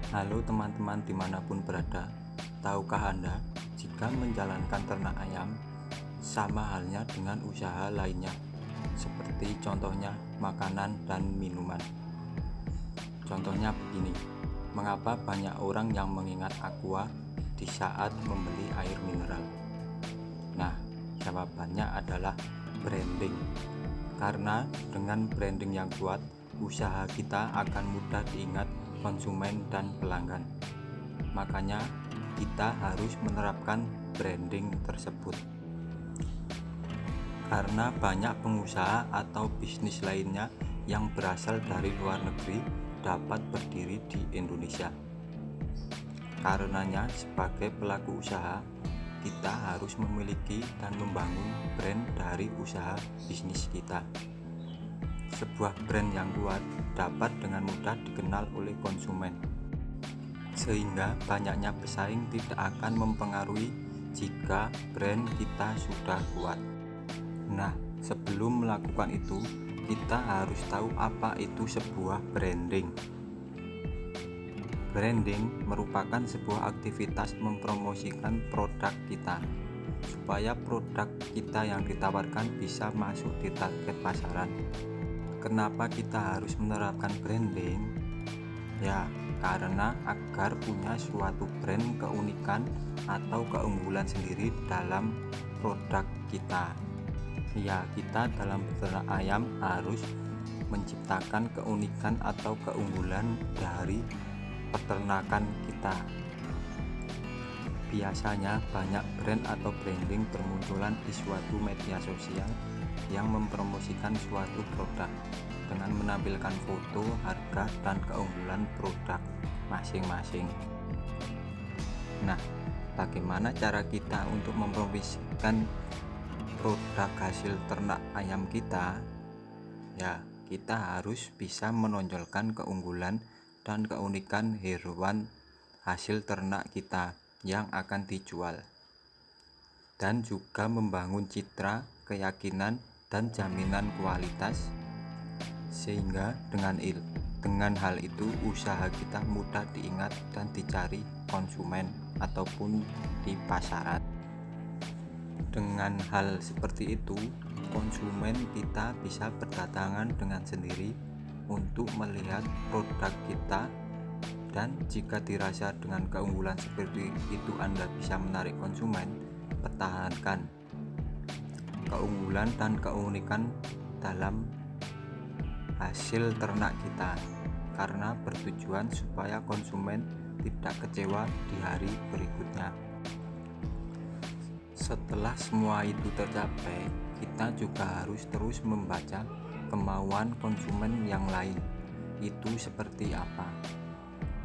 Halo teman-teman dimanapun berada, tahukah Anda jika menjalankan ternak ayam sama halnya dengan usaha lainnya, seperti contohnya makanan dan minuman. Contohnya begini, mengapa banyak orang yang mengingat Aqua di saat membeli air mineral? Nah, jawabannya adalah branding. Karena dengan branding yang kuat, usaha kita akan mudah diingat konsumen dan pelanggan. Makanya kita harus menerapkan branding tersebut. Karena banyak pengusaha atau bisnis lainnya yang berasal dari luar negeri dapat berdiri di Indonesia. Karenanya sebagai pelaku usaha, kita harus memiliki dan membangun brand dari usaha bisnis kita. Sebuah brand yang kuat dapat dengan mudah dikenal oleh konsumen, sehingga banyaknya pesaing tidak akan mempengaruhi jika brand kita sudah kuat. Nah, sebelum melakukan itu, kita harus tahu apa itu sebuah branding. Branding merupakan sebuah aktivitas mempromosikan produk kita, supaya produk kita yang ditawarkan bisa masuk di target pasaran. Kenapa kita harus menerapkan branding? Ya, karena agar punya suatu brand keunikan atau keunggulan sendiri dalam produk kita. Ya, kita dalam beternak ayam harus menciptakan keunikan atau keunggulan dari peternakan kita. Biasanya banyak brand atau branding bermunculan di suatu media sosial yang mempromosikan suatu produk dengan menampilkan foto, harga, dan keunggulan produk masing-masing. Nah, bagaimana cara kita untuk mempromosikan produk hasil ternak ayam kita? Ya, kita harus bisa menonjolkan keunggulan dan keunikan hewan hasil ternak kita yang akan dijual, dan juga membangun citra, keyakinan, dan jaminan kualitas, sehingga dengan hal itu usaha kita mudah diingat dan dicari konsumen ataupun di pasaran. Dengan hal seperti itu, konsumen kita bisa berdatangan dengan sendiri untuk melihat produk kita, dan jika dirasa dengan keunggulan seperti itu Anda bisa menarik konsumen, pertahankan keunggulan dan keunikan dalam hasil ternak kita, karena bertujuan supaya konsumen tidak kecewa di hari berikutnya. Setelah semua itu tercapai, kita juga harus terus membaca kemauan konsumen yang lain itu seperti apa.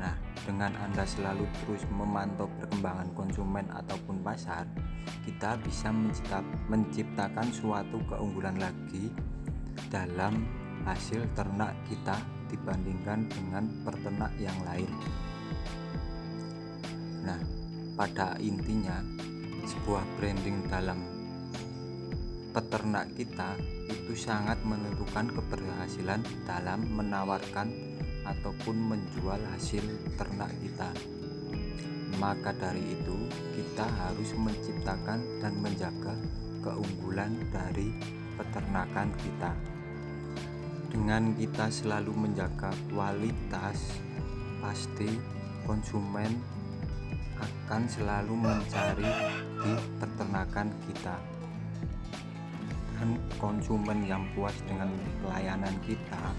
Nah, dengan Anda selalu terus memantau perkembangan konsumen ataupun pasar, kita bisa menciptakan suatu keunggulan lagi dalam hasil ternak kita dibandingkan dengan peternak yang lain. Nah, pada intinya sebuah branding dalam peternak kita itu sangat menentukan keberhasilan dalam menawarkan ataupun menjual hasil ternak kita. Maka dari itu, kita harus menciptakan dan menjaga keunggulan dari peternakan kita. Dengan kita selalu menjaga kualitas, pasti konsumen akan selalu mencari di peternakan kita, dan konsumen yang puas dengan pelayanan kita,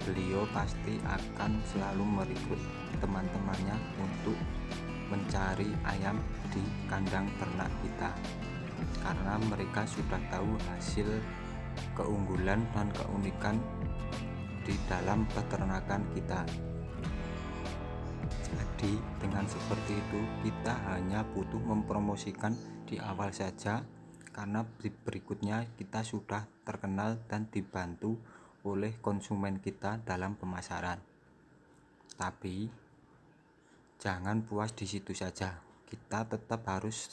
beliau pasti akan selalu merekrut teman-temannya untuk mencari ayam di kandang ternak kita, karena mereka sudah tahu hasil keunggulan dan keunikan di dalam peternakan kita. Jadi dengan seperti itu kita hanya butuh mempromosikan di awal saja, karena berikutnya kita sudah terkenal dan dibantu oleh konsumen kita dalam pemasaran. Tapi jangan puas di situ saja, kita tetap harus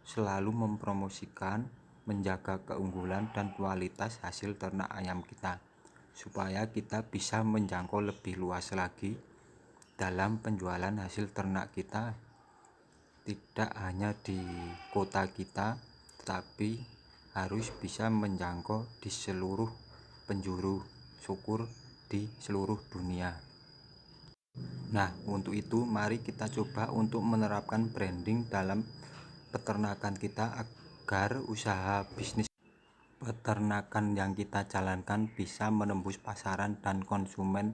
selalu mempromosikan, menjaga keunggulan dan kualitas hasil ternak ayam kita, supaya kita bisa menjangkau lebih luas lagi dalam penjualan hasil ternak kita, tidak hanya di kota kita, tetapi harus bisa menjangkau di seluruh penjuru syukur di seluruh dunia. Nah, untuk itu mari kita coba untuk menerapkan branding dalam peternakan kita agar usaha bisnis peternakan yang kita jalankan bisa menembus pasaran dan konsumen